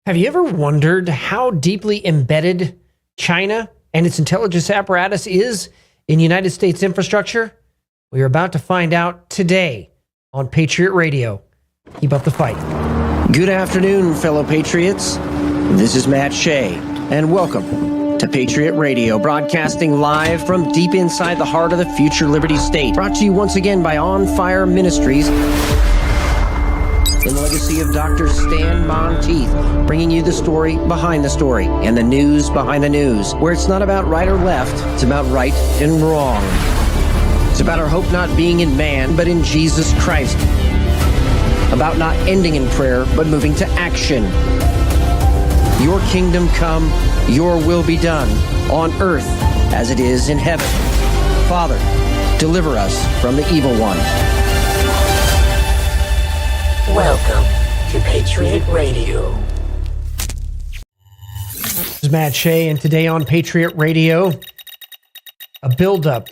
Have you ever wondered how deeply embedded China and its intelligence apparatus is in United States infrastructure? We are about to find out today on Patriot Radio. Keep up the fight. Good afternoon, fellow patriots. This is Matt Shea, and welcome to Patriot Radio, broadcasting live from deep inside the heart of the future Liberty State. Brought to you once again by On Fire Ministries, in the legacy of Dr. Stan Monteith, bringing you the story behind the story and the news behind the news, where it's not about right or left, it's about right and wrong. It's about our hope not being in man, but in Jesus Christ. About not ending in prayer, but moving to action. Your kingdom come, your will be done, on earth as it is in heaven. Father, deliver us from the evil one. Welcome to Patriot Radio. This is Matt Shea, and today on Patriot Radio, a buildup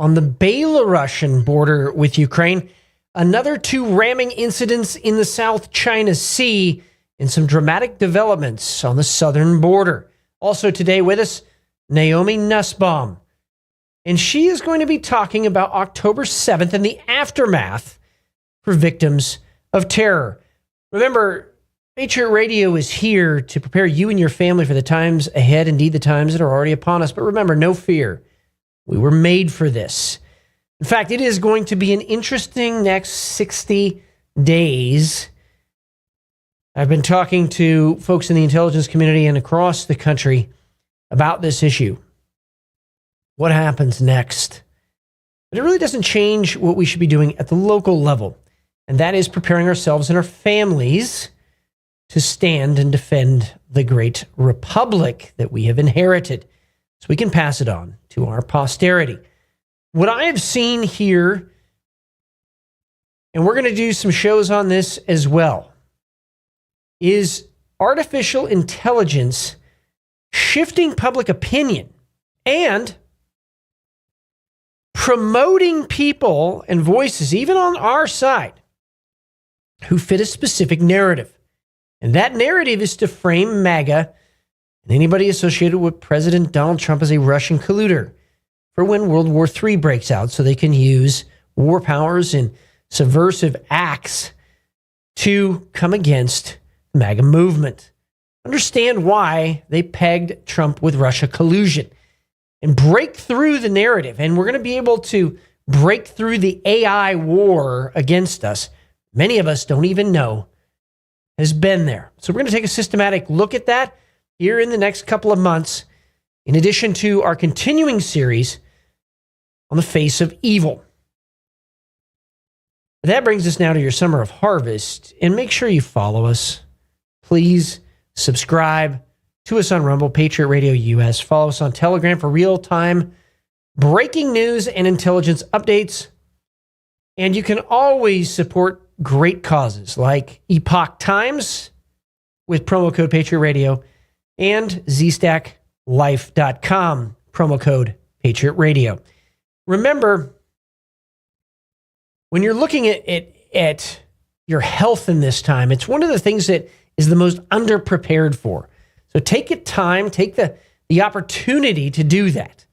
on the Belarusian border with Ukraine, another 2 ramming incidents in the South China Sea, and some dramatic developments on the southern border. Also today with us, Naomi Nussbaum, and she is going to be talking about October 7th and the aftermath for victims of terror. Remember, Patriot Radio is here to prepare you and your family for the times ahead, indeed the times that are already upon us. But remember, no fear. We were made for this. In fact, it is going to be an interesting next 60 days. I've been talking to folks in the intelligence community and across the country about this issue. What happens next? But it really doesn't change what we should be doing at the local level. And that is preparing ourselves and our families to stand and defend the great republic that we have inherited so we can pass it on to our posterity. What I have seen here, and we're going to do some shows on this as well, is artificial intelligence shifting public opinion and promoting people and voices, even on our side, who fit a specific narrative. And that narrative is to frame MAGA and anybody associated with President Donald Trump as a Russian colluder for when World War III breaks out, so they can use war powers and subversive acts to come against the MAGA movement. Understand why they pegged Trump with Russia collusion and break through the narrative. And we're going to be able to break through the AI war against us. Many of us don't even know has been there. So we're going to take a systematic look at that here in the next couple of months, in addition to our continuing series on the face of evil. That brings us now to your summer of harvest, and make sure you follow us. Please subscribe to us on Rumble, Patriot Radio US. Follow us on Telegram for real-time breaking news and intelligence updates. And you can always support great causes like Epoch Times with promo code Patriot Radio and zstacklife.com, promo code Patriot Radio. Remember, when you're looking at your health in this time, it's one of the things that is the most underprepared for. So take the opportunity to do that.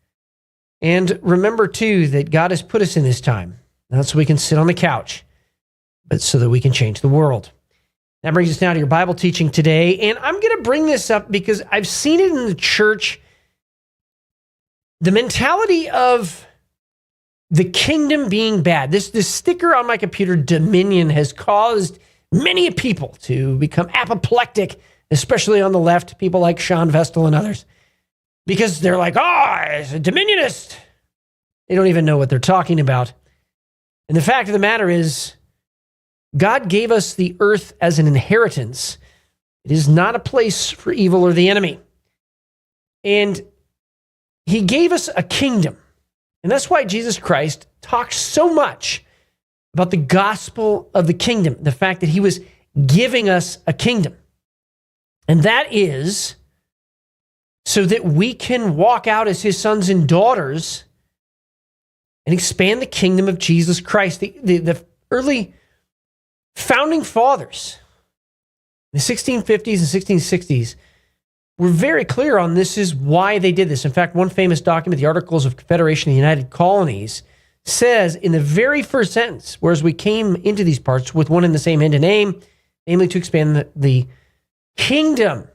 And remember, too, that God has put us in this time, not so we can sit on the couch, but so that we can change the world. That brings us now to your Bible teaching today. And I'm going to bring this up because I've seen it in the church. The mentality of the kingdom being bad. This sticker on my computer, Dominion, has caused many people to become apoplectic, especially on the left, people like Sean Vestal and others, because they're like, it's a Dominionist. They don't even know what they're talking about. And the fact of the matter is, God gave us the earth as an inheritance. It is not a place for evil or the enemy. And he gave us a kingdom. And that's why Jesus Christ talks so much about the gospel of the kingdom, the fact that he was giving us a kingdom. And that is so that we can walk out as his sons and daughters and expand the kingdom of Jesus Christ. The early founding fathers the 1650s and 1660s were very clear on this is why they did this. In fact, one famous document, the Articles of Confederation of the United Colonies, says in the very first sentence, whereas we came into these parts with one and the same end and aim, namely to expand the kingdom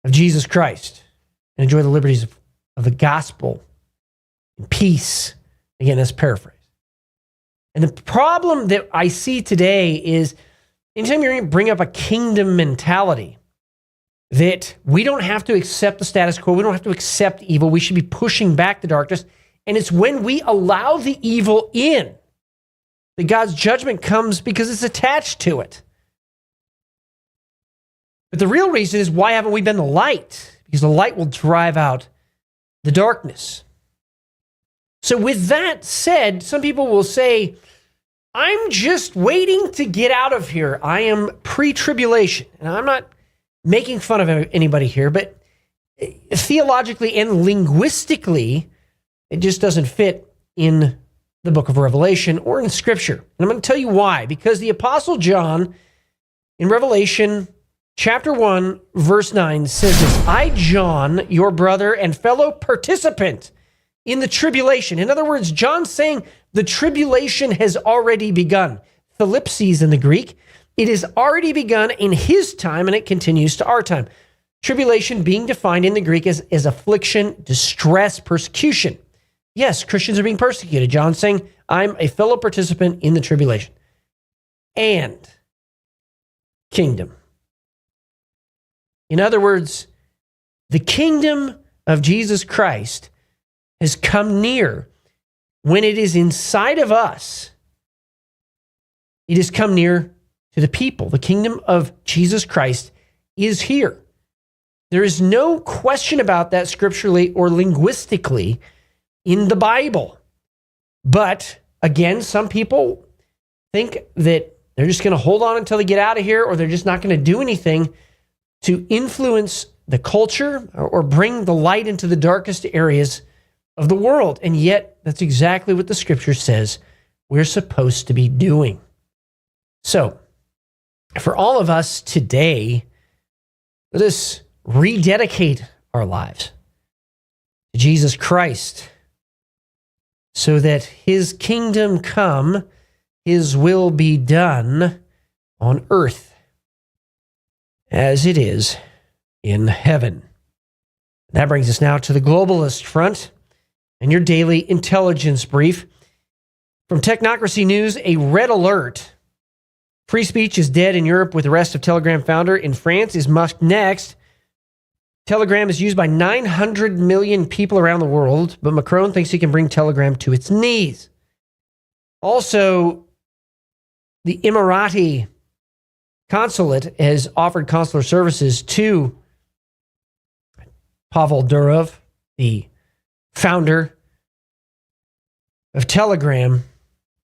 of Jesus Christ and enjoy the liberties of the gospel and peace. Again, that's paraphrase. And the problem that I see today is anytime you bring up a kingdom mentality, that we don't have to accept the status quo, we don't have to accept evil, we should be pushing back the darkness. And it's when we allow the evil in that God's judgment comes because it's attached to it. But the real reason is, why haven't we been the light? Because the light will drive out the darkness. So with that said, some people will say, I'm just waiting to get out of here. I am pre-tribulation. And I'm not making fun of anybody here, but theologically and linguistically, it just doesn't fit in the book of Revelation or in Scripture. And I'm going to tell you why. Because the Apostle John in Revelation chapter 1, verse 9 says this, I, John, your brother and fellow participant in the tribulation. In other words, John's saying the tribulation has already begun. Thalipsis in the Greek. It has already begun in his time, and it continues to our time. Tribulation being defined in the Greek as affliction, distress, persecution. Yes, Christians are being persecuted. John's saying, I'm a fellow participant in the tribulation. And kingdom. In other words, the kingdom of Jesus Christ has come near. When it is inside of us, it has come near to the people. The kingdom of Jesus Christ is here. There is no question about that scripturally or linguistically in the Bible. But again, some people think that they're just going to hold on until they get out of here, or they're just not going to do anything to influence the culture or bring the light into the darkest areas of the world. And yet, that's exactly what the scripture says we're supposed to be doing. So, for all of us today, let us rededicate our lives to Jesus Christ so that his kingdom come, his will be done on earth as it is in heaven. That brings us now to the globalist front and your daily intelligence brief. From Technocracy News, a red alert. Free speech is dead in Europe with arrest of Telegram founder. In France, is Musk next? Telegram is used by 900 million people around the world, but Macron thinks he can bring Telegram to its knees. Also, the Emirati consulate has offered consular services to Pavel Durov, the founder of Telegram.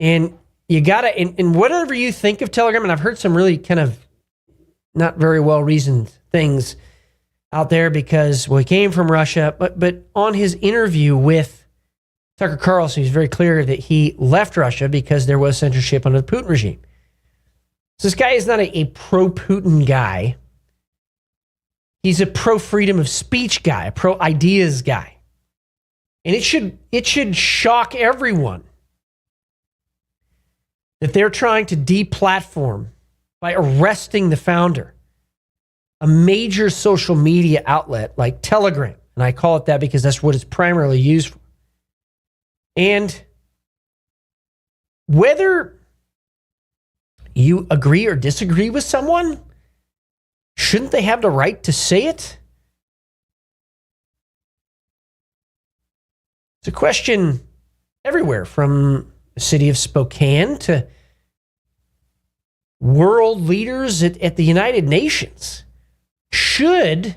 And you gotta, and whatever you think of Telegram, and I've heard some really kind of not very well reasoned things out there because, well, he came from Russia, but on his interview with Tucker Carlson, he's very clear that he left Russia because there was censorship under the Putin regime. So this guy is not a pro-Putin guy. He's a pro-freedom of speech guy, a pro-ideas guy. And it should shock everyone that they're trying to deplatform by arresting the founder, a major social media outlet like Telegram. And I call it that because that's what it's primarily used for. And whether you agree or disagree with someone, shouldn't they have the right to say it? It's a question everywhere, from the city of Spokane to world leaders at the United Nations. Should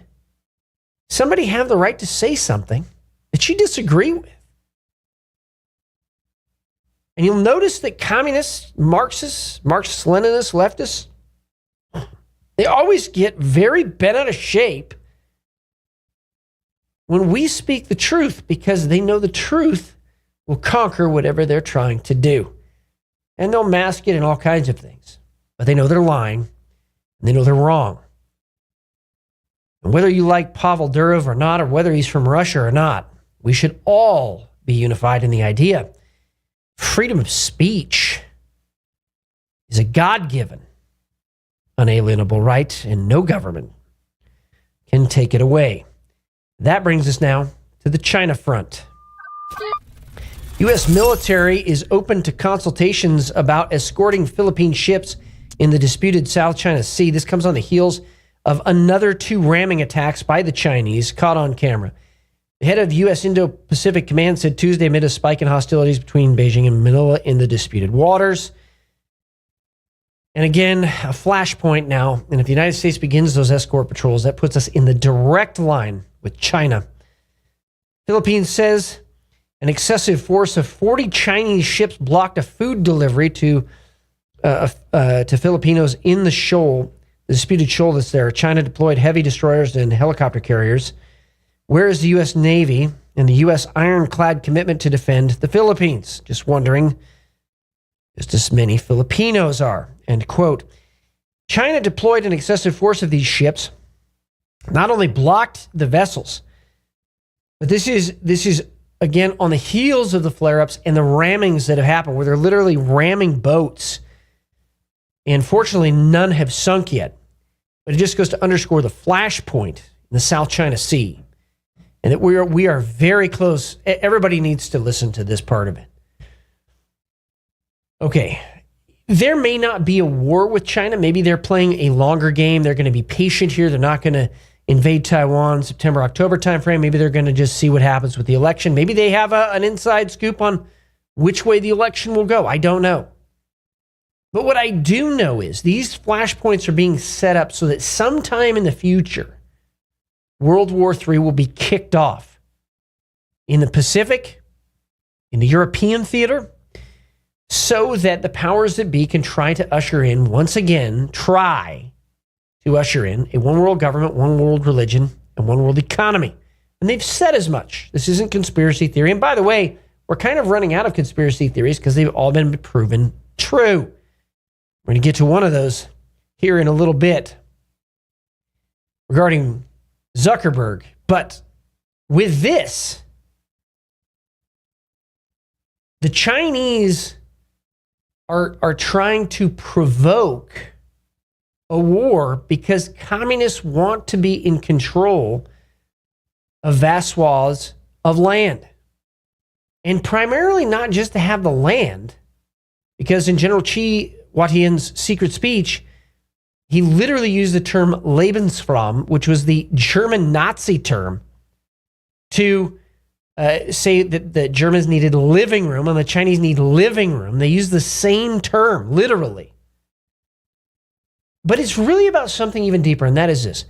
somebody have the right to say something that you disagree with? And you'll notice that communists, Marxists, Marxist-Leninists, leftists, they always get very bent out of shape when we speak the truth, because they know the truth will conquer whatever they're trying to do. And they'll mask it in all kinds of things. But they know they're lying. And they know they're wrong. And whether you like Pavel Durov or not, or whether he's from Russia or not, we should all be unified in the idea freedom of speech is a God-given, unalienable right, and no government can take it away. That brings us now to the China front. U.S. military is open to consultations about escorting Philippine ships in the disputed South China Sea. This comes on the heels of another 2 ramming attacks by the Chinese caught on camera. The head of U.S. Indo-Pacific Command said Tuesday amid a spike in hostilities between Beijing and Manila in the disputed waters. And again, a flashpoint now. And if the United States begins those escort patrols, that puts us in the direct line with China. Philippines says an excessive force of 40 Chinese ships blocked a food delivery to Filipinos in the shoal, the disputed shoal that's there. China deployed heavy destroyers and helicopter carriers. Where is the U.S. Navy and the U.S. ironclad commitment to defend the Philippines? Just wondering, just as many Filipinos are. End quote. China deployed an excessive force of these ships, not only blocked the vessels, but this is again on the heels of the flare-ups and the rammings that have happened, where they're literally ramming boats. And fortunately, none have sunk yet. But it just goes to underscore the flashpoint in the South China Sea. And that we are very close. Everybody needs to listen to this part of it. Okay. There may not be a war with China. Maybe they're playing a longer game. They're going to be patient here. They're not going to invade Taiwan September, October timeframe. Maybe they're going to just see what happens with the election. Maybe they have an inside scoop on which way the election will go. I don't know. But what I do know is these flashpoints are being set up so that sometime in the future, World War III will be kicked off in the Pacific, in the European theater, so that the powers that be can try to usher in, once again, a one world government, one world religion, and one world economy. And they've said as much. This isn't conspiracy theory. And by the way, we're kind of running out of conspiracy theories because they've all been proven true. We're going to get to one of those here in a little bit regarding Zuckerberg. But with this, the Chinese are trying to provoke a war because communists want to be in control of vast swaths of land. And primarily not just to have the land, because in General Xi Huatian's secret speech, he literally used the term Lebensraum, which was the German Nazi term, to say that the Germans needed living room and the Chinese need living room. They use the same term, literally. But it's really about something even deeper, and that is this.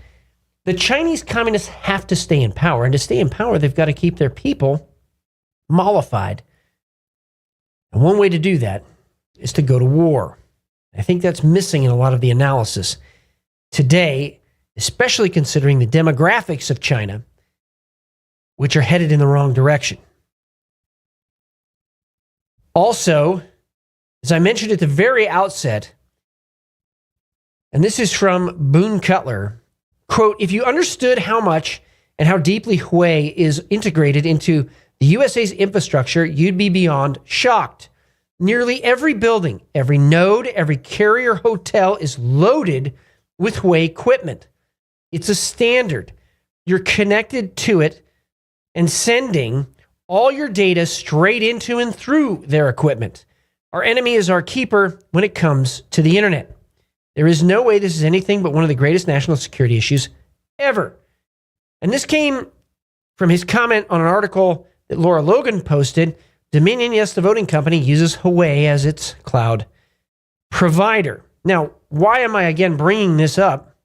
The Chinese communists have to stay in power, and to stay in power, they've got to keep their people mollified. And one way to do that is to go to war. I think that's missing in a lot of the analysis today, especially considering the demographics of China, which are headed in the wrong direction. Also, as I mentioned at the very outset, and this is from Boone Cutler, quote, if you understood how much and how deeply Huawei is integrated into the USA's infrastructure, you'd be beyond shocked. Nearly every building, every node, every carrier hotel is loaded with Huawei equipment. It's a standard. You're connected to it and sending all your data straight into and through their equipment. Our enemy is our keeper when it comes to the internet. There is no way this is anything but one of the greatest national security issues ever. And this came from his comment on an article that Laura Logan posted. Dominion, yes, the voting company, uses Huawei as its cloud provider. Now, why am I again bringing this up?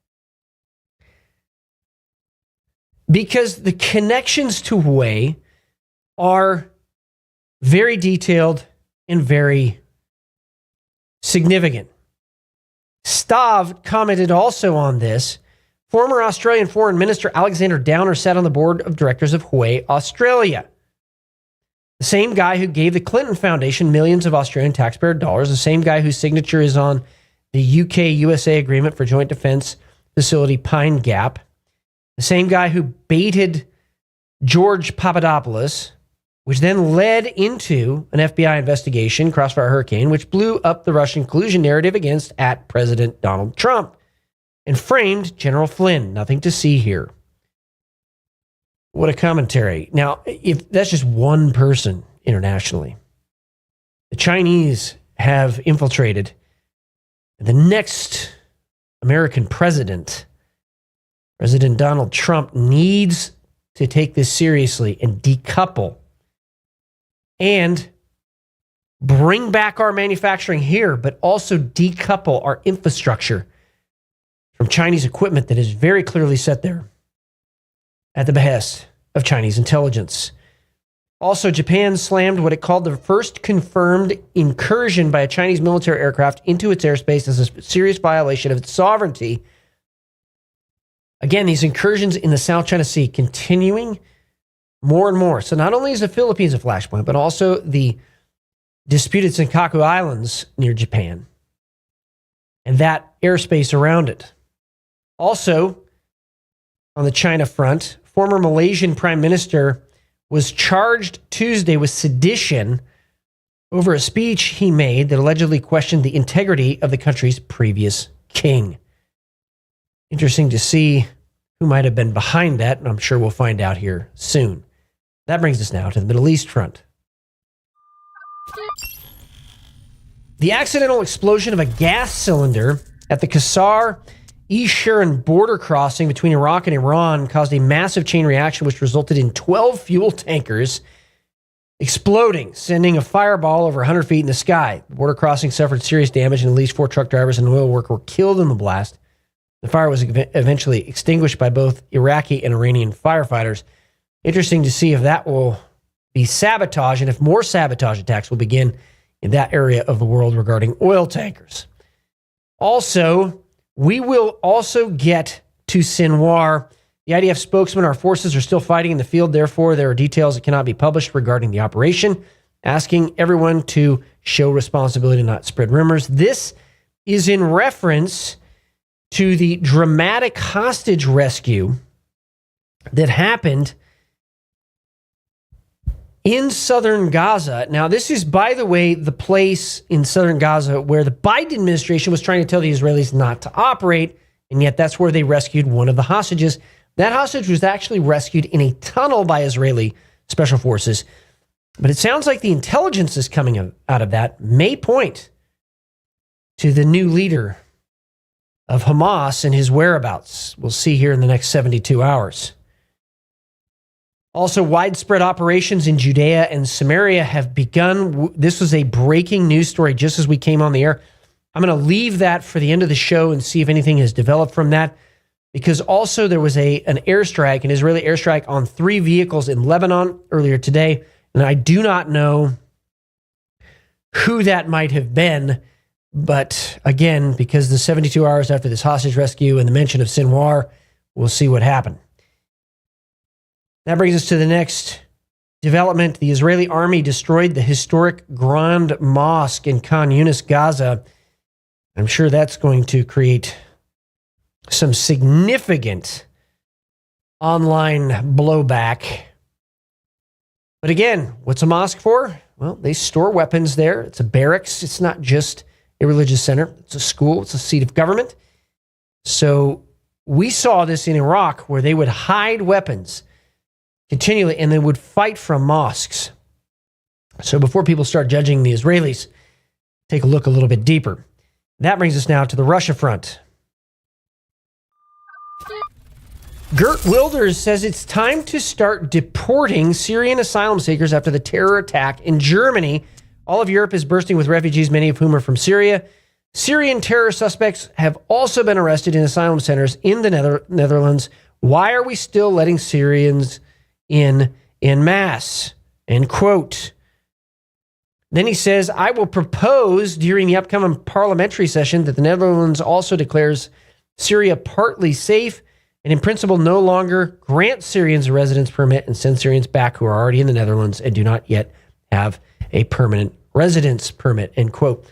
Because the connections to Huawei are very detailed and very significant. Stav commented also on this. Former Australian Foreign Minister Alexander Downer sat on the board of directors of Huawei Australia. The same guy who gave the Clinton Foundation millions of Australian taxpayer dollars, the same guy whose signature is on the UK-USA agreement for joint defense facility Pine Gap. The same guy who baited George Papadopoulos, which then led into an FBI investigation, Crossfire Hurricane, which blew up the Russian collusion narrative against President Donald Trump and framed General Flynn. Nothing to see here. What a commentary. Now, if that's just one person internationally, the Chinese have infiltrated the next American president. President Donald Trump needs to take this seriously and decouple and bring back our manufacturing here, but also decouple our infrastructure from Chinese equipment that is very clearly set there at the behest of Chinese intelligence. Also, Japan slammed what it called the first confirmed incursion by a Chinese military aircraft into its airspace as a serious violation of its sovereignty. Again, these incursions in the South China Sea continuing more and more. So not only is the Philippines a flashpoint, but also the disputed Senkaku Islands near Japan and that airspace around it. Also, on the China front, former Malaysian Prime Minister was charged Tuesday with sedition over a speech he made that allegedly questioned the integrity of the country's previous king. Interesting to see who might have been behind that, and I'm sure we'll find out here soon. That brings us now to the Middle East front. The accidental explosion of a gas cylinder at the Qasr East-Sharon border crossing between Iraq and Iran caused a massive chain reaction, which resulted in 12 fuel tankers exploding, sending a fireball over 100 feet in the sky. The border crossing suffered serious damage, and at least 4 truck drivers and an oil worker were killed in the blast. The fire was eventually extinguished by both Iraqi and Iranian firefighters. Interesting to see if that will be sabotage, and if more sabotage attacks will begin in that area of the world regarding oil tankers. Also, we will also get to Sinwar. The IDF spokesman, our forces are still fighting in the field. Therefore, there are details that cannot be published regarding the operation, asking everyone to show responsibility and not spread rumors. This is in reference to the dramatic hostage rescue that happened in southern Gaza. Now, this is, by the way, the place in southern Gaza where the Biden administration was trying to tell the Israelis not to operate, and yet that's where they rescued one of the hostages. That hostage was actually rescued in a tunnel by Israeli special forces. But it sounds like the intelligence that's coming out of that may point to the new leader of Hamas and his whereabouts. We'll see here in the next 72 hours. Also, widespread operations in Judea and Samaria have begun. This was a breaking news story just as we came on the air. I'm going to leave that for the end of the show and see if anything has developed from that, because also there was an airstrike, an Israeli airstrike on 3 vehicles in Lebanon earlier today, and I do not know who that might have been, but again, because the 72 hours after this hostage rescue and the mention of Sinwar, we'll see what happened. That brings us to the next development. The Israeli army destroyed the historic Grand Mosque in Khan Yunis, Gaza. I'm sure that's going to create some significant online blowback. But again, what's a mosque for? Well, they store weapons there. It's a barracks. It's not just a religious center. It's a school. It's a seat of government. So we saw this in Iraq, where they would hide weapons continually, and they would fight from mosques. So before people start judging the Israelis, take a look a little bit deeper. That brings us now to the Russia front. Geert Wilders says it's time to start deporting Syrian asylum seekers after the terror attack in Germany. All of Europe is bursting with refugees, many of whom are from Syria. Syrian terror suspects have also been arrested in asylum centers in the Netherlands. Why are we still letting Syrians in masse? End quote. Then he says, I will propose during the upcoming parliamentary session that the Netherlands also declares Syria partly safe and in principle no longer grant Syrians a residence permit and send Syrians back who are already in the Netherlands and do not yet have a permanent residence permit, end quote.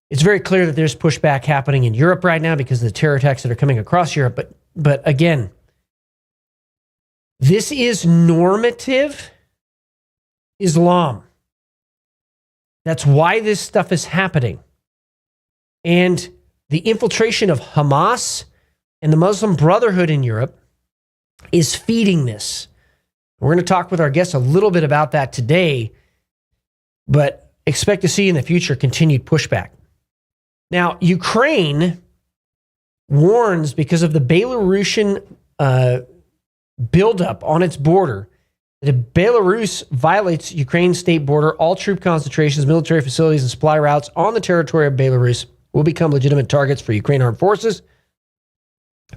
It's very clear that there's pushback happening in Europe right now because of the terror attacks that are coming across Europe. But again, this is normative Islam. That's why this stuff is happening. And the infiltration of Hamas and the Muslim Brotherhood in Europe is feeding this. We're going to talk with our guests a little bit about that today, but expect to see in the future continued pushback. Now, Ukraine warns because of the Belarusian buildup on its border that if Belarus violates Ukraine's state border, all troop concentrations, military facilities, and supply routes on the territory of Belarus will become legitimate targets for Ukraine armed forces.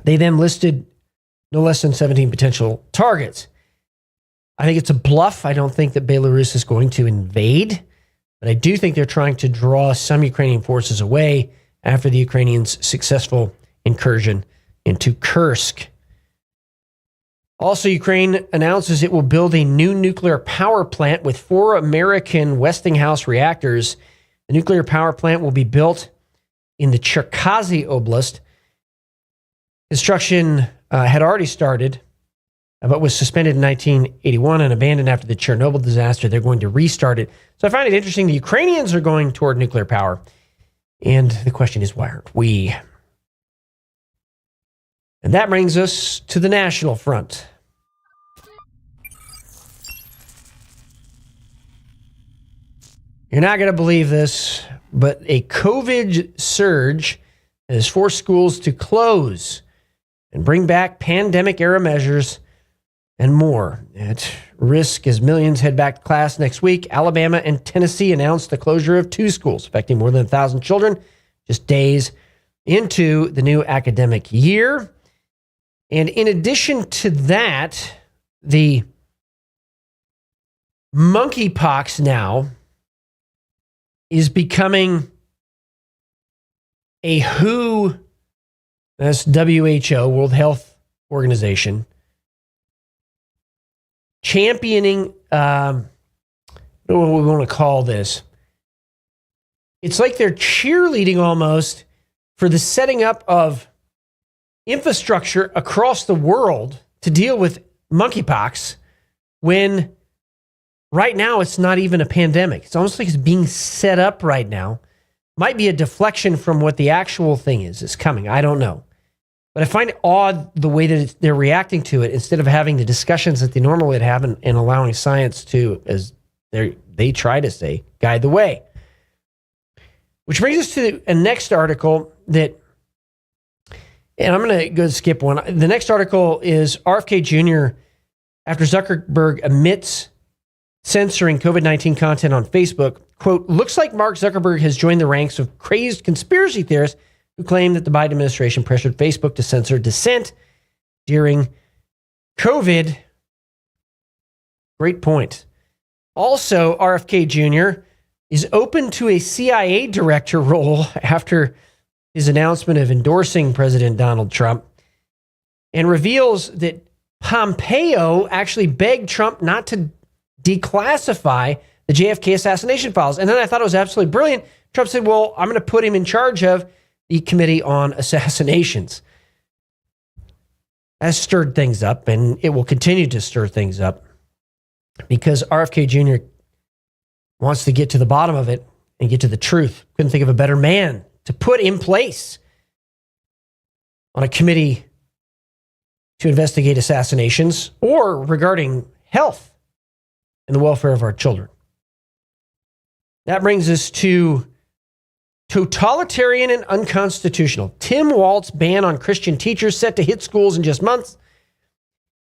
They then listed no less than 17 potential targets. I think it's a bluff. I don't think that Belarus is going to invade, but I do think they're trying to draw some Ukrainian forces away after the Ukrainians' successful incursion into Kursk. Also, Ukraine announces it will build a new nuclear power plant with 4 American Westinghouse reactors. The nuclear power plant will be built in the Cherkasy Oblast. Construction had already started, but was suspended in 1981 and abandoned after the Chernobyl disaster. They're going to restart it. So I find it interesting. The Ukrainians are going toward nuclear power. And the question is, why aren't we? And that brings us to the national front. You're not going to believe this, but a COVID surge has forced schools to close and bring back pandemic-era measures and more. At risk as millions head back to class next week, Alabama and Tennessee announced the closure of 2 schools, affecting more than 1,000 children just days into the new academic year. And in addition to that, the monkeypox now is becoming a WHO, that's WHO, World Health Organization, championing, what do we want to call this? It's like they're cheerleading almost for the setting up of infrastructure across the world to deal with monkeypox when right now it's not even a pandemic. It's almost like it's being set up right now. Might be a deflection from what the actual thing is coming. I don't know. But I find it odd the way that they're reacting to it instead of having the discussions that they normally would have and allowing science to, as they try to say, guide the way. Which brings us to a next article that, and I'm going to go skip one. The next article is RFK Jr. after Zuckerberg admits censoring COVID-19 content on Facebook. Quote, looks like Mark Zuckerberg has joined the ranks of crazed conspiracy theorists who claim that the Biden administration pressured Facebook to censor dissent during COVID. Great point. Also, RFK Jr. is open to a CIA director role after his announcement of endorsing President Donald Trump, and reveals that Pompeo actually begged Trump not to declassify the JFK assassination files. And then I thought it was absolutely brilliant. Trump said, well, I'm going to put him in charge of the Committee on Assassinations. That stirred things up, and it will continue to stir things up because RFK Jr. wants to get to the bottom of it and get to the truth. Couldn't think of a better man to put in place on a committee to investigate assassinations or regarding health and the welfare of our children. That brings us to totalitarian and unconstitutional. Tim Walz's ban on Christian teachers set to hit schools in just months.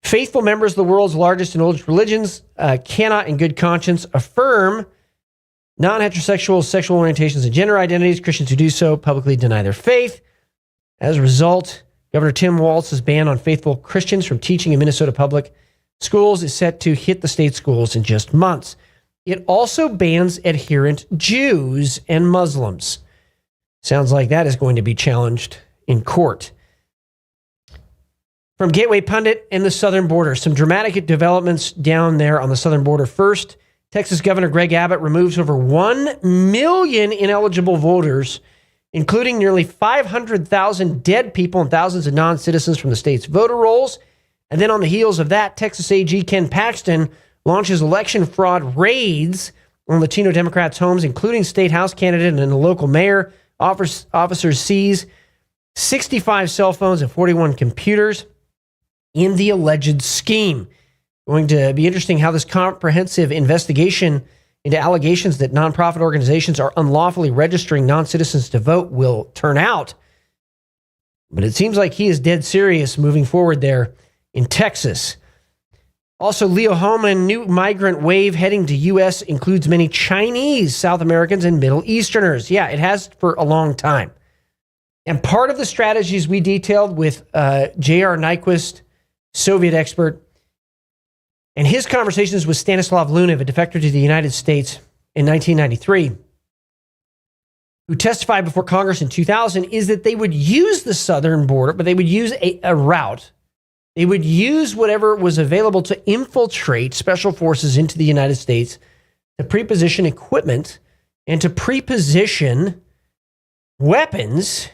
Faithful members of the world's largest and oldest religions cannot in good conscience affirm non-heterosexual sexual orientations and gender identities. Christians who do so publicly deny their faith. As a result, Governor Tim Walz's ban on faithful Christians from teaching in Minnesota public schools is set to hit the state schools in just months. It also bans adherent Jews and Muslims. Sounds like that is going to be challenged in court. From Gateway Pundit and the southern border, some dramatic developments down there on the southern border. First, Texas Governor Greg Abbott removes over 1 million ineligible voters including nearly 500,000 dead people and thousands of non-citizens from the state's voter rolls. And then on the heels of that, Texas AG Ken Paxton launches election fraud raids on Latino Democrats' homes, including state house candidate and a local mayor. Officers seize 65 cell phones and 41 computers in the alleged scheme. Going to be interesting how this comprehensive investigation into allegations that nonprofit organizations are unlawfully registering non-citizens to vote will turn out. But it seems like he is dead serious moving forward there in Texas. Also, Leo Homan, new migrant wave heading to U.S. includes many Chinese, South Americans, and Middle Easterners. Yeah, it has for a long time. And part of the strategies we detailed with J.R. Nyquist, Soviet expert, and his conversations with Stanislav Lunev, a defector to the United States in 1993, who testified before Congress in 2000, is that they would use the southern border, but they would use a route. They would use whatever was available to infiltrate special forces into the United States, to preposition equipment, and to preposition weapons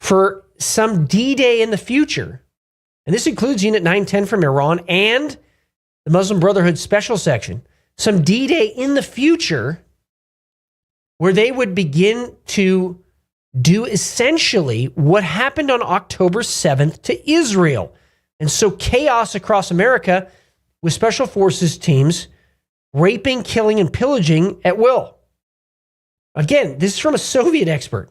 for some D-Day in the future. And this includes Unit 910 from Iran and the Muslim Brotherhood Special Section. Some D-Day in the future where they would begin to do essentially what happened on October 7th to Israel. And so chaos across America with special forces teams raping, killing, and pillaging at will. Again, this is from a Soviet expert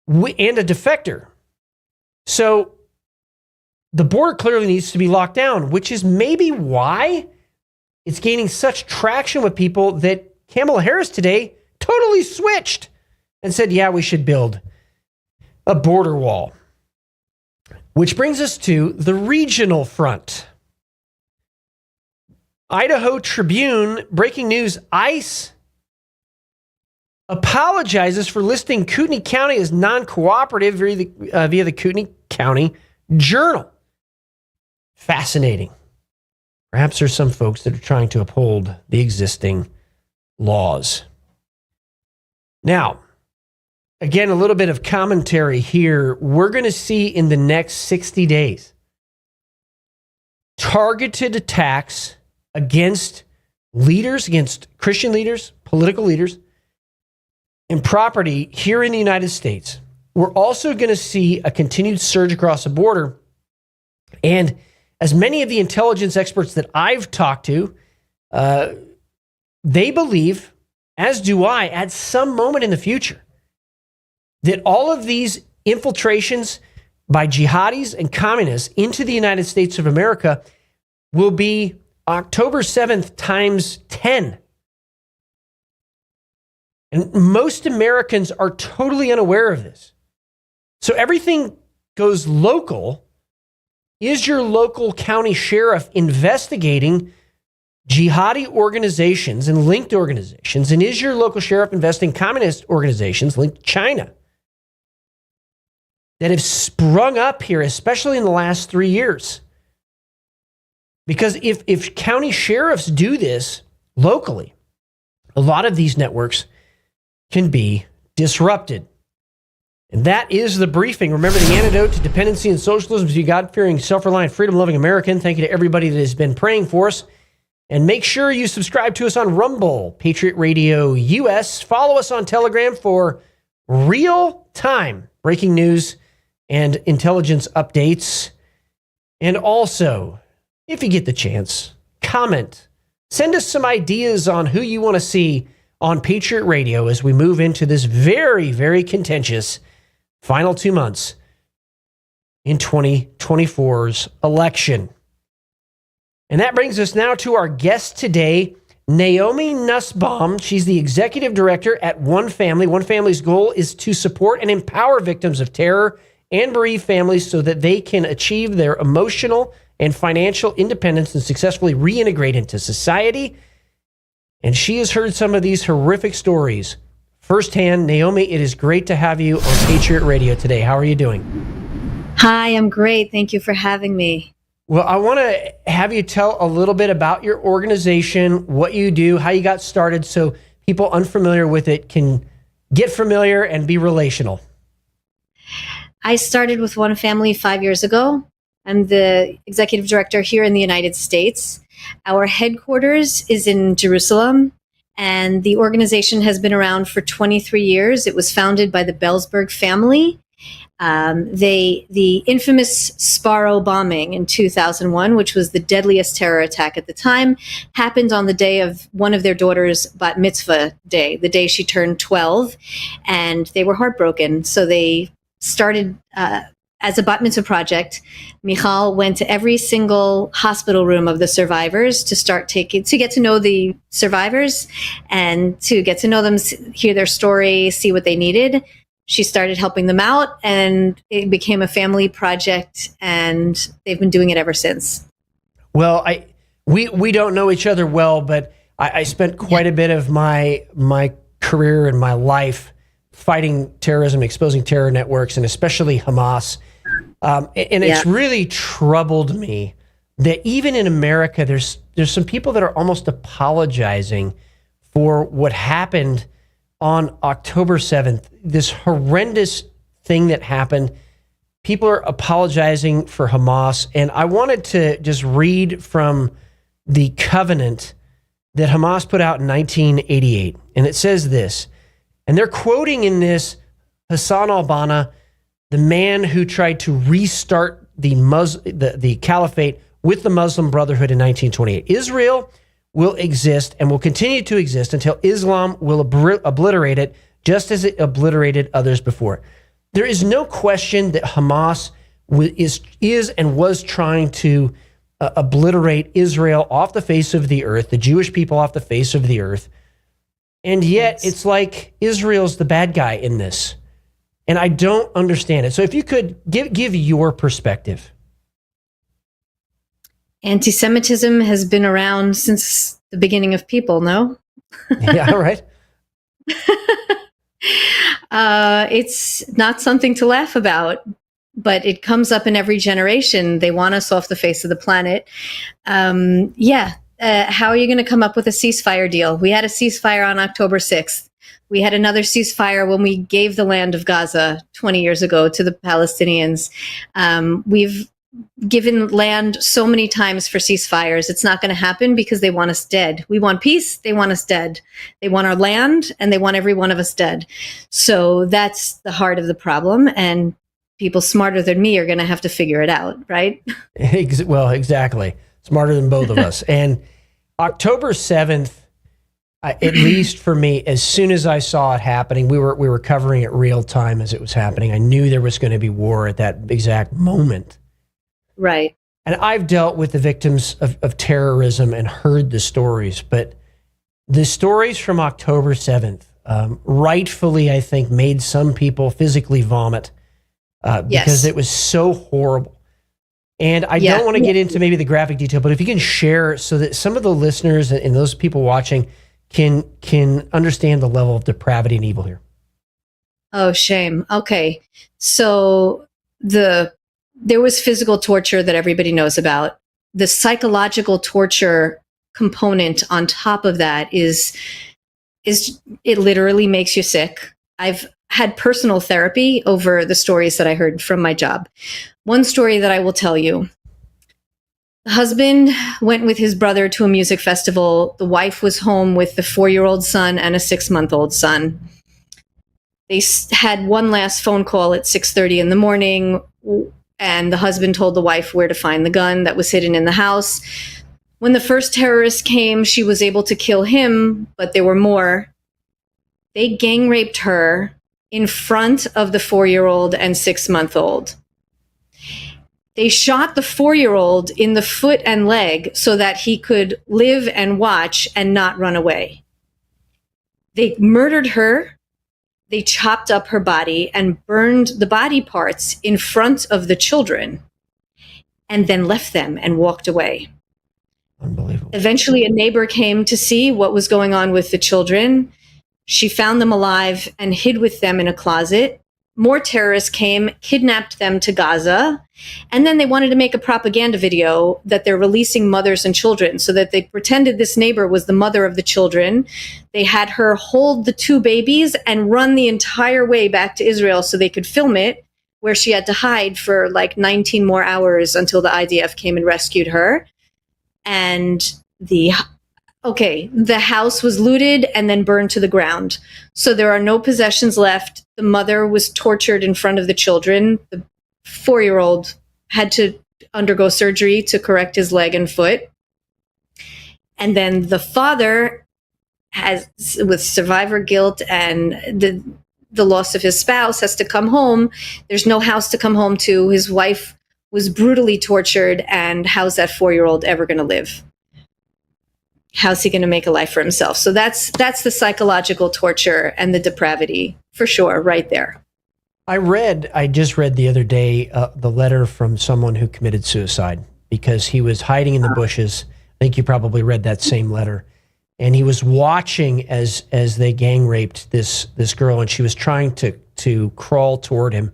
and a defector. So the border clearly needs to be locked down, which is maybe why it's gaining such traction with people that Kamala Harris today totally switched and said, yeah, we should build a border wall. Which brings us to the regional front. Idaho Tribune, breaking news, ICE apologizes for listing Kootenai County as non-cooperative via the Kootenai County Journal. Fascinating. Perhaps there's some folks that are trying to uphold the existing laws. Now, again, a little bit of commentary here. We're going to see in the next 60 days targeted attacks against leaders, against Christian leaders, political leaders, and property here in the United States. We're also going to see a continued surge across the border. And as many of the intelligence experts that I've talked to, they believe, as do I, at some moment in the future, that all of these infiltrations by jihadis and communists into the United States of America will be October 7th times 10. And most Americans are totally unaware of this. So everything goes local. Is your local county sheriff investigating jihadi organizations and linked organizations? And is your local sheriff investigating communist organizations linked to China that have sprung up here, especially in the last 3 years? Because if county sheriffs do this locally, a lot of these networks can be disrupted. And that is the briefing. Remember, the antidote to dependency and socialism is to be God-fearing, self-reliant, freedom-loving American. Thank you to everybody that has been praying for us. And make sure you subscribe to us on Rumble, Patriot Radio US. Follow us on Telegram for real-time breaking news and intelligence updates. And also, if you get the chance, comment. Send us some ideas on who you want to see on Patriot Radio as we move into this very, very contentious final 2 months in 2024's election. And that brings us now to our guest today, Naomi Nussbaum. She's the executive director at One Family. One Family's goal is to support and empower victims of terror and bereaved families so that they can achieve their emotional and financial independence and successfully reintegrate into society. And she has heard some of these horrific stories firsthand. Naomi, it is great to have you on Patriot Radio today. How are you doing? Hi, I'm great. Thank you for having me. Well, I want to have you tell a little bit about your organization, what you do, how you got started, so people unfamiliar with it can get familiar and be relational. I started with One Family 5 years ago. I'm the executive director here in the United States. Our headquarters is in Jerusalem, and the organization has been around for 23 years. It was founded by the Bellsberg family. The infamous Sparrow bombing in 2001, which was the deadliest terror attack at the time, happened on the day of one of their daughter's bat mitzvah day, the day she turned 12, and they were heartbroken. So they started as a bat mitzvah project. Michal went to every single hospital room of the survivors to get to know the survivors and to get to know them, hear their story, see what they needed. She started helping them out, and it became a family project, and they've been doing it ever since. Well, we don't know each other well, but I spent quite a bit of my career and my life fighting terrorism, exposing terror networks, and especially Hamas. It's really troubled me that even in America, there's some people that are almost apologizing for what happened on October 7th, this horrendous thing that happened. People are apologizing for Hamas. And I wanted to just read from the covenant that Hamas put out in 1988. And it says this, and they're quoting in this Hassan al-Banna, the man who tried to restart the caliphate with the Muslim Brotherhood in 1928. Israel will exist and will continue to exist until Islam will obliterate it, just as it obliterated others before. There is no question that Hamas is and was trying to obliterate Israel off the face of the earth, the Jewish people off the face of the earth. And yet it's like Israel's the bad guy in this. And I don't understand it. So if you could give your perspective. Anti-Semitism has been around since the beginning of people, no? Yeah, right. It's not something to laugh about, but it comes up in every generation. They want us off the face of the planet. How are you going to come up with a ceasefire deal? We had a ceasefire on October 6th. We had another ceasefire when we gave the land of Gaza 20 years ago to the Palestinians. We've given land so many times for ceasefires. It's not going to happen because they want us dead. We want peace. They want us dead. They want our land, and they want every one of us dead. So that's the heart of the problem. And people smarter than me are going to have to figure it out, right? Well, exactly. Smarter than both of us. And October 7th, at least for me, as soon as I saw it happening, we were covering it real time as it was happening. I knew there was going to be war at that exact moment. Right. And I've dealt with the victims of terrorism and heard the stories, but the stories from October 7th rightfully, I think, made some people physically vomit because it was so horrible. And I don't want to get into maybe the graphic detail, but if you can share so that some of the listeners and those people watching can understand the level of depravity and evil here. Oh, shame. Okay. So there was physical torture that everybody knows about. The psychological torture component on top of that is it literally makes you sick. I've had personal therapy over the stories that I heard from my job. One story that I will tell you. The husband went with his brother to a music festival. The wife was home with the 4-year-old son and a 6-month-old son. They had one last phone call at 6:30 in the morning, and the husband told the wife where to find the gun that was hidden in the house. When the first terrorist came, she was able to kill him, but there were more. They gang raped her in front of the 4-year-old and 6-month-old. They shot the 4-year-old in the foot and leg so that he could live and watch and not run away. They murdered her. They chopped up her body and burned the body parts in front of the children and then left them and walked away. Unbelievable. Eventually, a neighbor came to see what was going on with the children. She found them alive and hid with them in a closet. more terrorists came, kidnapped them to Gaza, and then they wanted to make a propaganda video that they're releasing mothers and children, so that they pretended this neighbor was the mother of the children. They had her hold the 2 babies and run the entire way back to Israel so they could film it, where she had to hide for like 19 more hours until the IDF came and rescued her. And the house was looted and then burned to the ground. So there are no possessions left. The mother was tortured in front of the children. The 4-year-old had to undergo surgery to correct his leg and foot. And then the father has, with survivor guilt and the loss of his spouse, has to come home. There's no house to come home to. His wife was brutally tortured, and how's that 4-year-old ever going to live? How's he going to make a life for himself? So that's the psychological torture and the depravity, for sure, right there. I just read the other day the letter from someone who committed suicide because he was hiding in the bushes. I think you probably read that same letter. And he was watching as they gang raped this girl, and she was trying to crawl toward him,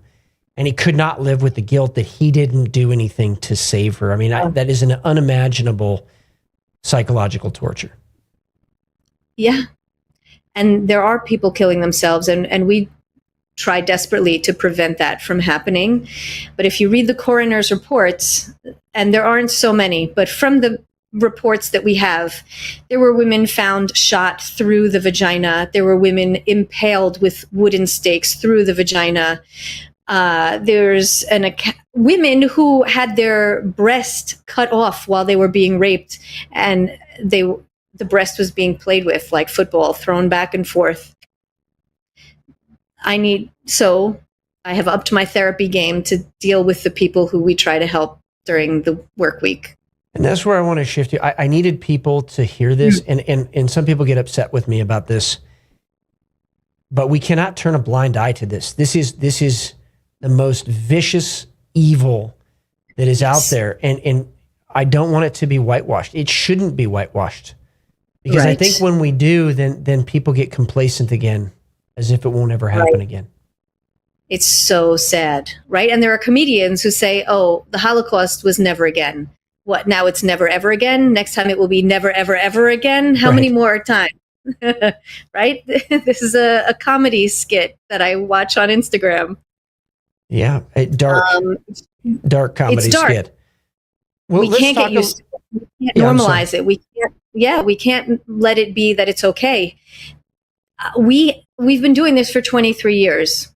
and he could not live with the guilt that he didn't do anything to save her. I mean, that is an unimaginable psychological torture. Yeah. And there are people killing themselves, and we try desperately to prevent that from happening. But if you read the coroner's reports, and there aren't so many, but from the reports that we have, there were women found shot through the vagina. There were women impaled with wooden stakes through the vagina. There's women who had their breast cut off while they were being raped, and the breast was being played with like football, thrown back and forth. I have upped my therapy game to deal with the people who we try to help during the work week. And that's where I want to shift you. I needed people to hear this, and some people get upset with me about this, but we cannot turn a blind eye to this. This is the most vicious evil that is out there, and I don't want it to be whitewashed. It shouldn't be whitewashed, because I think when we do, then people get complacent again, as if it won't ever happen again. It's so sad, right? And there are comedians who say, "Oh, the Holocaust was never again." What, now it's never ever again? Next time it will be never ever ever again? How many more times? Right? This is a comedy skit that I watch on Instagram. Yeah, a dark comedy skit. Well, we can't get used to it. We can't normalize it. We can't let it be that it's okay. We've been doing this for 23 years.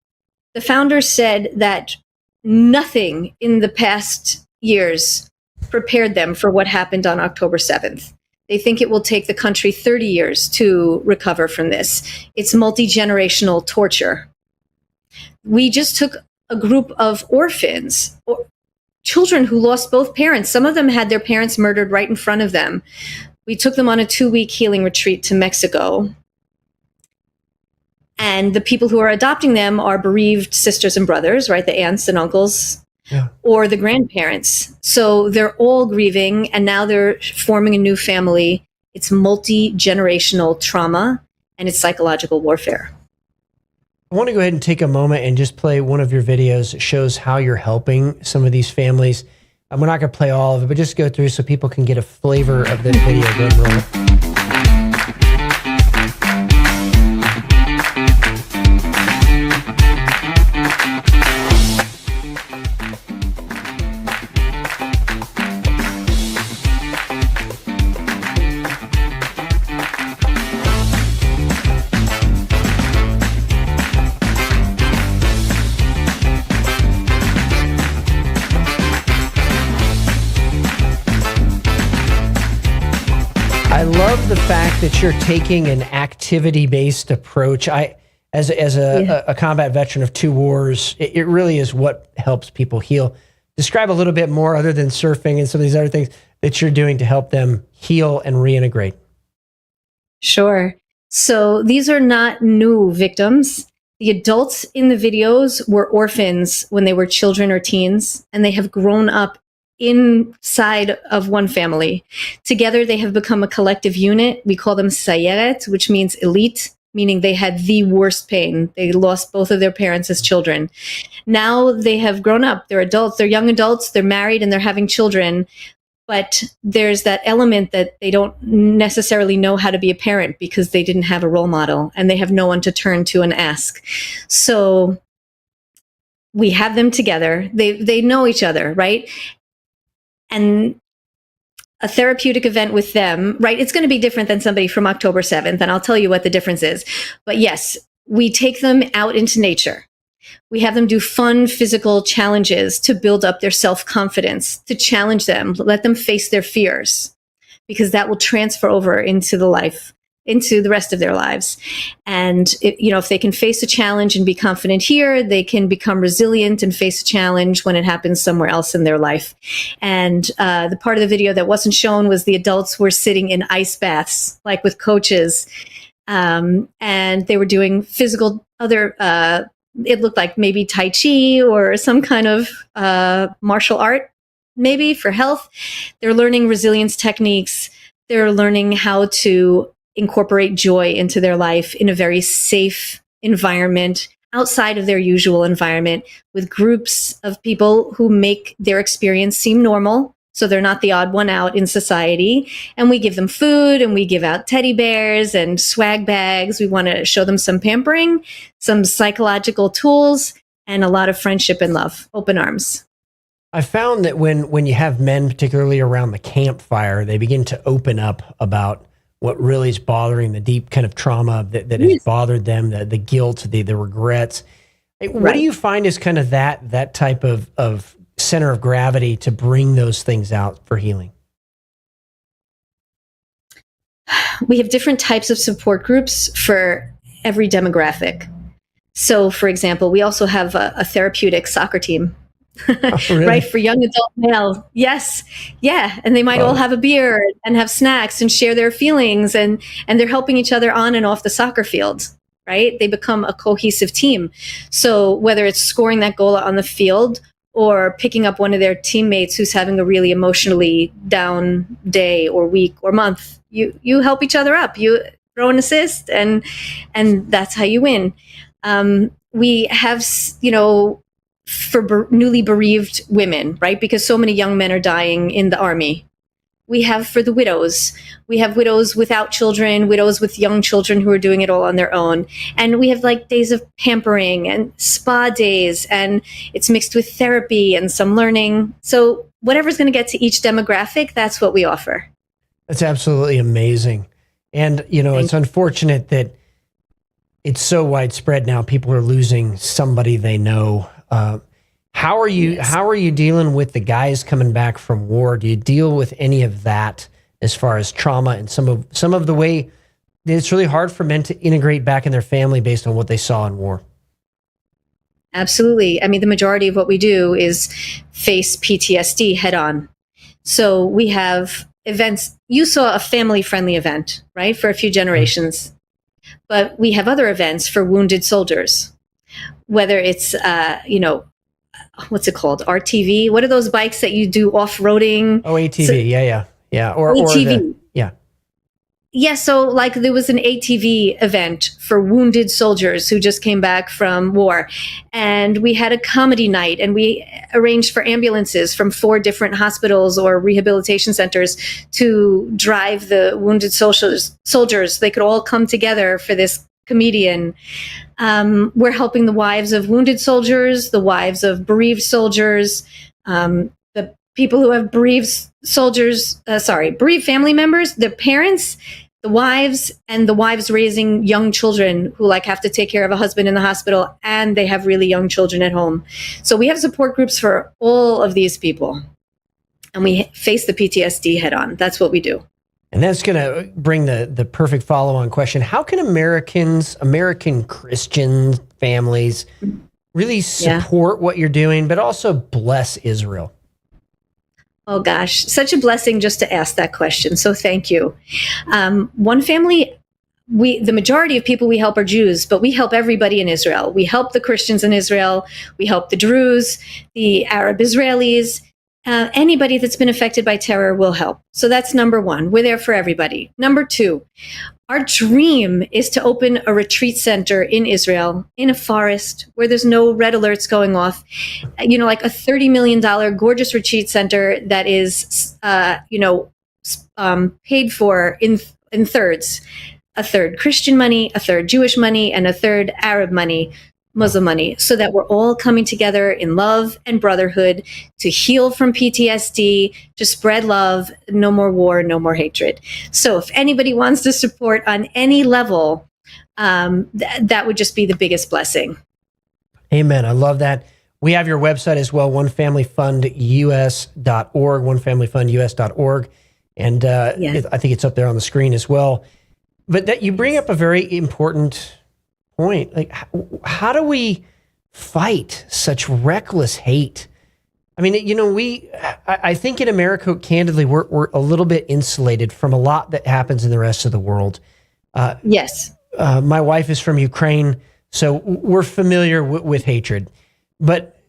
The founders said that nothing in the past years prepared them for what happened on October 7th. They think it will take the country 30 years to recover from this. It's multi-generational torture. We just took a group of orphans, or children who lost both parents. Some of them had their parents murdered right in front of them. We took them on a 2-week healing retreat to Mexico. And the people who are adopting them are bereaved sisters and brothers, right? The aunts and uncles. Yeah. Or the grandparents. So they're all grieving, and now they're forming a new family. It's multi-generational trauma, and it's psychological warfare. I want to go ahead and take a moment and just play one of your videos that shows how you're helping some of these families. We're not going to play all of it, but just go through so people can get a flavor of the video. Go ahead and roll it. I love the fact that you're taking an activity-based approach. As a combat veteran of 2 wars, it really is what helps people heal. Describe a little bit more, other than surfing and some of these other things, that you're doing to help them heal and reintegrate. Sure. So these are not new victims. The adults in the videos were orphans when they were children or teens, and they have grown up inside of one family. Together, they have become a collective unit. We call them Sayeret, which means elite. meaning they had the worst pain. They lost both of their parents as children. Now they have grown up. They're adults. They're young adults. They're married and they're having children. But there's that element that they don't necessarily know how to be a parent because they didn't have a role model and they have no one to turn to and ask. So we have them together. They know each other, right? And a therapeutic event with them, right? It's going to be different than somebody from October 7th, and I'll tell you what the difference is. But yes, we take them out into nature. We have them do fun physical challenges to build up their self-confidence, to challenge them, let them face their fears, because that will transfer over into the rest of their lives. And if they can face a challenge and be confident here, they can become resilient and face a challenge when it happens somewhere else in their life. And the part of the video that wasn't shown was the adults were sitting in ice baths, like with coaches, and they were doing physical it looked like maybe Tai Chi or some kind of martial art, maybe for health. They're learning resilience techniques. They're learning how to incorporate joy into their life in a very safe environment, outside of their usual environment, with groups of people who make their experience seem normal. So they're not the odd one out in society. And we give them food and we give out teddy bears and swag bags. We want to show them some pampering, some psychological tools, and a lot of friendship and love. Open arms. I found that when you have men, particularly around the campfire, they begin to open up about what really is bothering, the deep kind of trauma that has bothered them, the guilt, the regrets. What do you find is kind of that type of center of gravity to bring those things out for healing? We have different types of support groups for every demographic. So, for example, we also have a therapeutic soccer team. Oh, really? Right, for young adult male. Yes. Yeah. And they might all have a beer and have snacks and share their feelings, and they're helping each other on and off the soccer field, right? They become a cohesive team. So whether it's scoring that goal on the field or picking up one of their teammates who's having a really emotionally down day or week or month, you help each other up. You throw an assist, and that's how you win. We have, for newly bereaved women, right? Because so many young men are dying in the army. We have for the widows. We have widows without children, widows with young children who are doing it all on their own. And we have like days of pampering and spa days, and it's mixed with therapy and some learning. So whatever's going to get to each demographic, that's what we offer. That's absolutely amazing. And, it's unfortunate that it's so widespread now. People are losing somebody they know. How are you dealing with the guys coming back from war? Do you deal with any of that as far as trauma and some of the way that it's really hard for men to integrate back in their family based on what they saw in war? Absolutely. I mean, the majority of what we do is face PTSD head on. So we have events. You saw a family-friendly event, right, for a few generations. But we have other events for wounded soldiers, whether it's, what's it called? RTV? What are those bikes that you do off-roading? Oh, ATV. So, yeah. Or ATV. Yeah. Yeah. So like there was an ATV event for wounded soldiers who just came back from war. And we had a comedy night, and we arranged for ambulances from 4 different hospitals or rehabilitation centers to drive the wounded soldiers. They could all come together for this comedian. We're helping the wives of wounded soldiers, the wives of bereaved soldiers, the people who have bereaved family members, their parents, the wives, and the wives raising young children who have to take care of a husband in the hospital, and they have really young children at home. So we have support groups for all of these people, and we face the PTSD head on. That's what we do. And that's going to bring the perfect follow-on question. How can American Christian families really support what you're doing, but also bless Israel? Oh gosh, such a blessing just to ask that question. So thank you. One family, the majority of people we help are Jews, but we help everybody in Israel. We help the Christians in Israel. We help the Druze, the Arab Israelis. Anybody that's been affected by terror will help. So that's number one. We're there for everybody. Number two, our dream is to open a retreat center in Israel, in a forest where there's no red alerts going off, like a $30 million gorgeous retreat center that is, paid for in thirds, a third Christian money, a third Jewish money, and a third Arab money, Muslim money, so that we're all coming together in love and brotherhood to heal from PTSD, to spread love, no more war, no more hatred. So if anybody wants to support on any level, that would just be the biggest blessing. Amen. I love that. We have your website as well, onefamilyfundus.org, onefamilyfundus.org. And I think it's up there on the screen as well. But that you bring up a very important point. Like, how do we fight such reckless hate? I mean, I think in America, candidly, we're a little bit insulated from a lot that happens in the rest of the world. Yes. My wife is from Ukraine, so we're familiar with hatred, but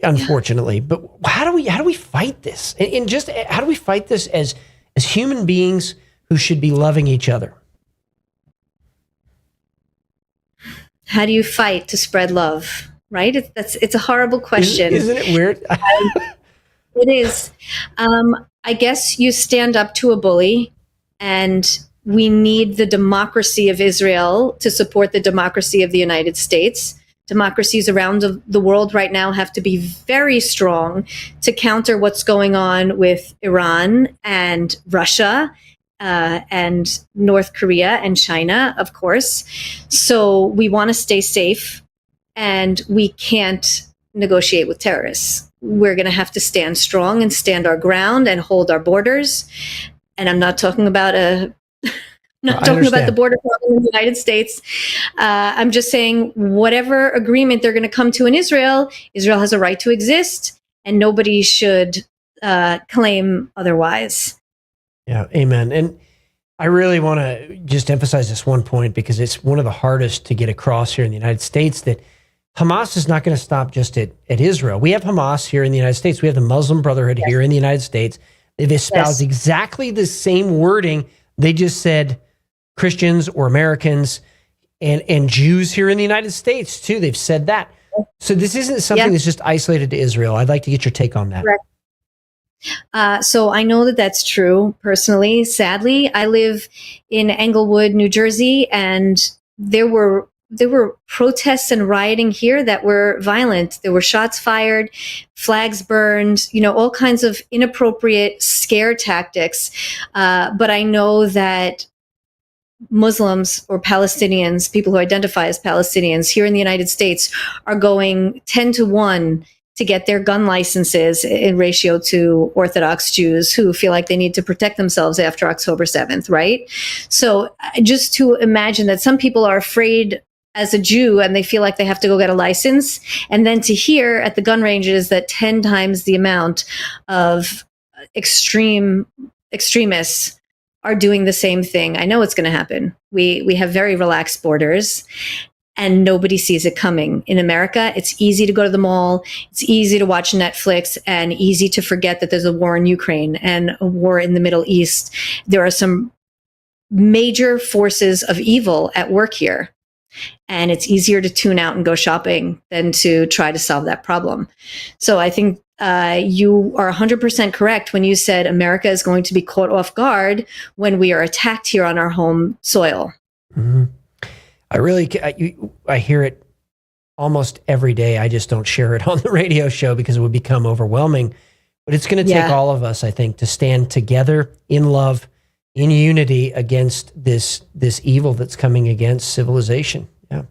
unfortunately, but how do we fight this? And just how do we fight this as human beings who should be loving each other? How do you fight to spread love? Right? It's a horrible question. Isn't it weird? It is. I guess you stand up to a bully, and we need the democracy of Israel to support the democracy of the United States. Democracies around the world right now have to be very strong to counter what's going on with Iran and Russia and North Korea and China, of course. So we want to stay safe, and we can't negotiate with terrorists. We're going to have to stand strong and stand our ground and hold our borders. And I'm not talking about the border problem in the United States. I'm just saying whatever agreement they're going to come to in Israel, Israel has a right to exist, and nobody should claim otherwise. Yeah, amen. And I really want to just emphasize this one point, because it's one of the hardest to get across here in the United States, that Hamas is not going to stop just at Israel. We have Hamas here in the United States. We have the Muslim Brotherhood here in the United States. They've espoused exactly the same wording. They just said Christians or Americans and Jews here in the United States too. They've said that. So this isn't something that's just isolated to Israel. I'd like to get your take on that. Correct. So I know that that's true personally. Sadly, I live in Englewood, New Jersey, and there were protests and rioting here that were violent. There were shots fired, flags burned, all kinds of inappropriate scare tactics. But I know that Muslims or Palestinians, people who identify as Palestinians here in the United States, are going 10 to 1 to get their gun licenses in ratio to Orthodox Jews who feel like they need to protect themselves after October 7th, right? So just to imagine that some people are afraid as a Jew and they feel like they have to go get a license, and then to hear at the gun ranges that 10 times the amount of extremists are doing the same thing. I know it's going to happen. We have very relaxed borders, and nobody sees it coming. In America, it's easy to go to the mall, it's easy to watch Netflix, and easy to forget that there's a war in Ukraine and a war in the Middle East. There are some major forces of evil at work here, and it's easier to tune out and go shopping than to try to solve that problem. So I think you are 100% correct when you said America is going to be caught off guard when we are attacked here on our home soil. Mm-hmm. I hear it almost every day. I just don't share it on the radio show because it would become overwhelming. But it's going to take all of us, I think, to stand together in love, in unity against this evil that's coming against civilization. Yeah.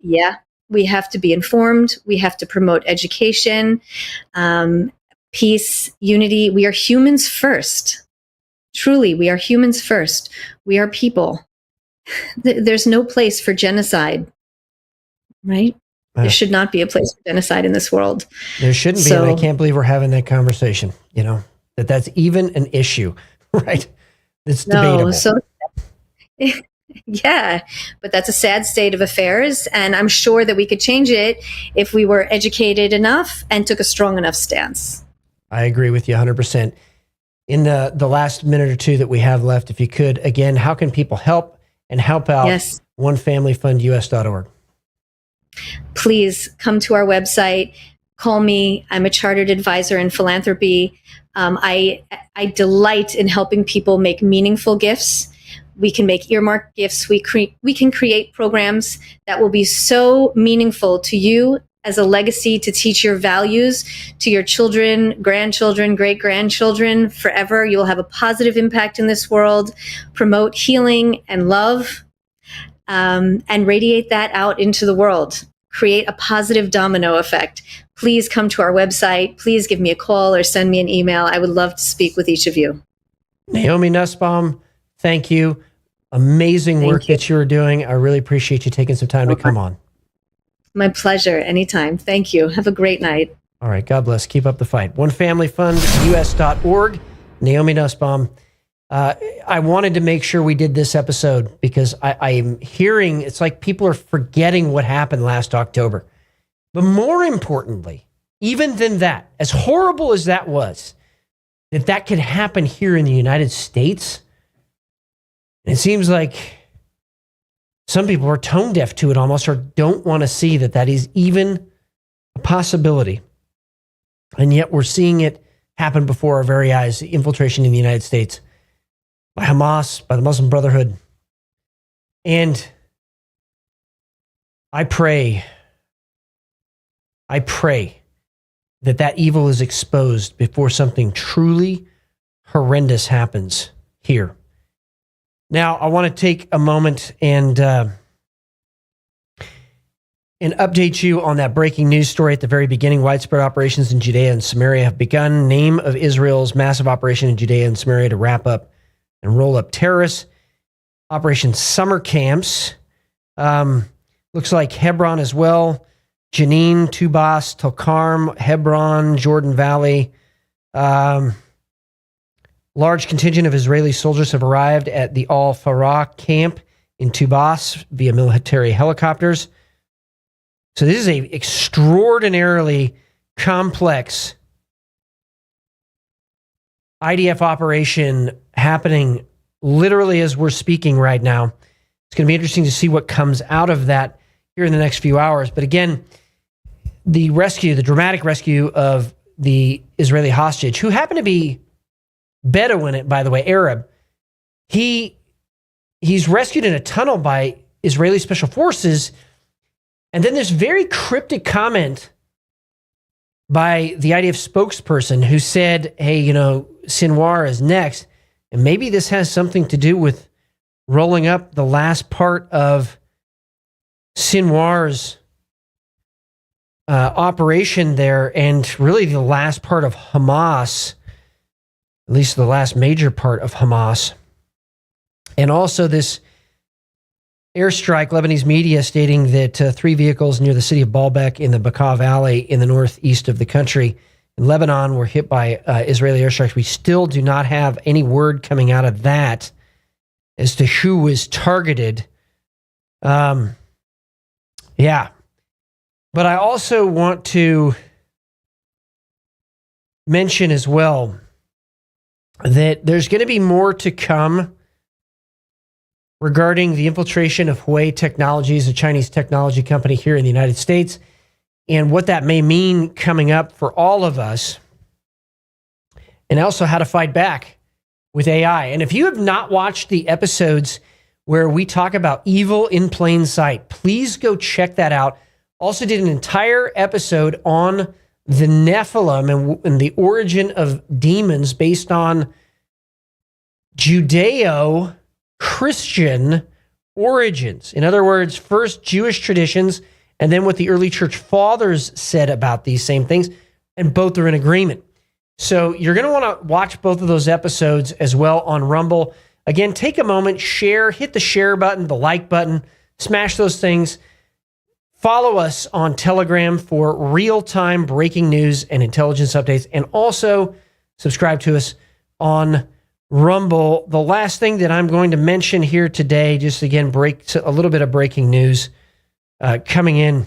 Yeah. We have to be informed. We have to promote education, peace, unity. We are humans first. Truly, we are humans first. We are people. There's no place for genocide, right? There should not be a place for genocide in this world. There shouldn't be, and I can't believe we're having that conversation, that's even an issue, right? It's debatable. Yeah, but that's a sad state of affairs, and I'm sure that we could change it if we were educated enough and took a strong enough stance. I agree with you 100%. In the last minute or two that we have left, if you could, again, how can people help and help out Yes. onefamilyfundus.org. Please come to our website. Call me. I'm a chartered advisor in philanthropy. I delight in helping people make meaningful gifts. We can make earmarked gifts. We can create programs that will be so meaningful to you as a legacy to teach your values to your children, grandchildren, great-grandchildren forever. You'll have a positive impact in this world, promote healing and love, and radiate that out into the world. Create a positive domino effect. Please come to our website. Please give me a call or send me an email. I would love to speak with each of you. Naomi Nussbaum, thank you. Amazing work that you're doing. I really appreciate you taking some time to come on. My pleasure. Anytime. Thank you. Have a great night. All right. God bless. Keep up the fight. OneFamilyFundUS.org. Naomi Nussbaum. I wanted to make sure we did this episode because I am hearing it's like people are forgetting what happened last October. But more importantly, even than that, as horrible as that was, that could happen here in the United States. It seems like some people are tone deaf to it almost, or don't want to see that is even a possibility. And yet we're seeing it happen before our very eyes, the infiltration in the United States by Hamas, by the Muslim Brotherhood. And I pray that evil is exposed before something truly horrendous happens here. Now, I want to take a moment and update you on that breaking news story at the very beginning. Widespread operations in Judea and Samaria have begun. Name of Israel's massive operation in Judea and Samaria to wrap up and roll up terrorists. Operation Summer Camps. Looks like Hebron as well. Jenin, Tubas, Tulkarm, Hebron, Jordan Valley. Large contingent of Israeli soldiers have arrived at the Al-Farah camp in Tubas via military helicopters. So this is an extraordinarily complex IDF operation happening literally as we're speaking right now. It's going to be interesting to see what comes out of that here in the next few hours. But again, the dramatic rescue of the Israeli hostage, who happened to be Bedouin, by the way, Arab. He's rescued in a tunnel by Israeli special forces. And then there's very cryptic comment by the IDF spokesperson who said, hey, Sinwar is next. And maybe this has something to do with rolling up the last part of Sinwar's operation there, and really the last part of Hamas, at least the last major part of Hamas. And also this airstrike, Lebanese media stating that 3 vehicles near the city of Baalbek in the Bekaa Valley in the northeast of the country in Lebanon were hit by Israeli airstrikes. We still do not have any word coming out of that as to who was targeted. Yeah. But I also want to mention as well that there's going to be more to come regarding the infiltration of Huawei Technologies, a Chinese technology company here in the United States, and what that may mean coming up for all of us, and also how to fight back with AI. And if you have not watched the episodes where we talk about evil in plain sight, please go check that out. Also did an entire episode on the Nephilim and the origin of demons based on Judeo-Christian origins. In other words, first Jewish traditions, and then what the early church fathers said about these same things, and both are in agreement. So you're going to want to watch both of those episodes as well on Rumble. Again, take a moment, share, hit the share button, the like button, smash those things. Follow us on Telegram for real-time breaking news and intelligence updates, and also subscribe to us on Rumble. The last thing that I'm going to mention here today, just again, a little bit of breaking news coming in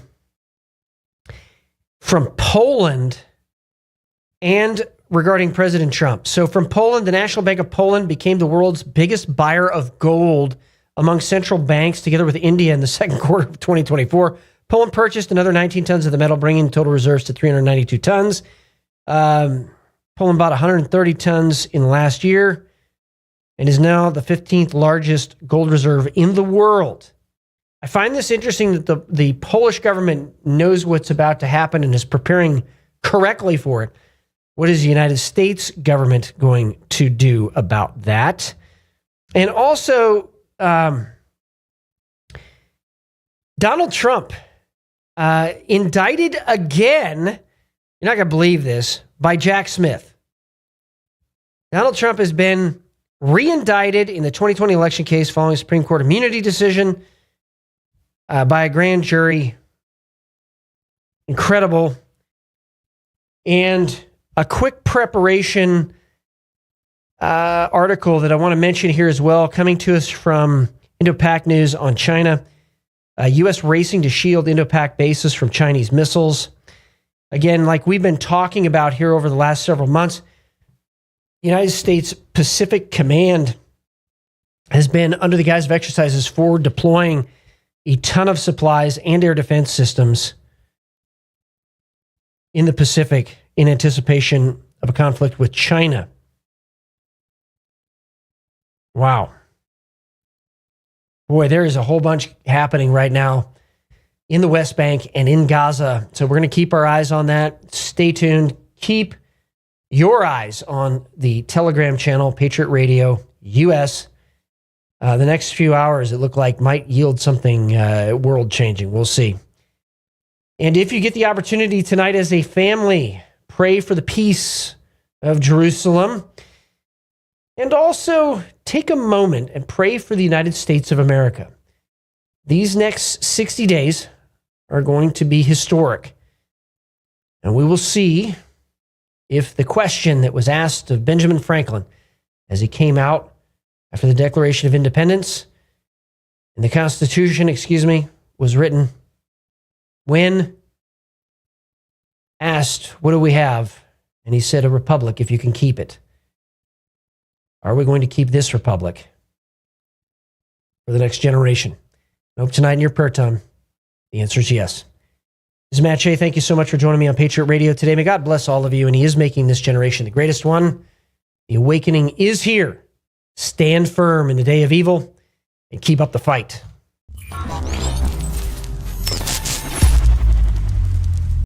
from Poland and regarding President Trump. So from Poland, the National Bank of Poland became the world's biggest buyer of gold among central banks together with India in the second quarter of 2024. Poland purchased another 19 tons of the metal, bringing total reserves to 392 tons. Poland bought 130 tons in last year and is now the 15th largest gold reserve in the world. I find this interesting that the Polish government knows what's about to happen and is preparing correctly for it. What is the United States government going to do about that? And also, Donald Trump indicted again, you're not going to believe this, by Jack Smith. Donald Trump has been re-indicted in the 2020 election case following a Supreme Court immunity decision by a grand jury. Incredible. And a quick preparation article that I want to mention here as well, coming to us from Indo-Pac News on China. U.S. racing to shield Indo-Pac bases from Chinese missiles. Again, like we've been talking about here over the last several months, the United States Pacific Command has been under the guise of exercises for deploying a ton of supplies and air defense systems in the Pacific in anticipation of a conflict with China. Wow. Boy, there is a whole bunch happening right now in the West Bank and in Gaza. So we're going to keep our eyes on that. Stay tuned. Keep your eyes on the Telegram channel, Patriot Radio US. The next few hours, it looked like, might yield something world-changing. We'll see. And if you get the opportunity tonight as a family, pray for the peace of Jerusalem. And also take a moment and pray for the United States of America. These next 60 days are going to be historic. And we will see if the question that was asked of Benjamin Franklin as he came out after the Declaration of Independence and the Constitution, was written, when asked, what do we have? And he said, a republic if you can keep it. Are we going to keep this republic for the next generation? I hope tonight in your prayer time, the answer is yes. This is Matt Shea. Thank you so much for joining me on Patriot Radio today. May God bless all of you, and He is making this generation the greatest one. The awakening is here. Stand firm in the day of evil and keep up the fight.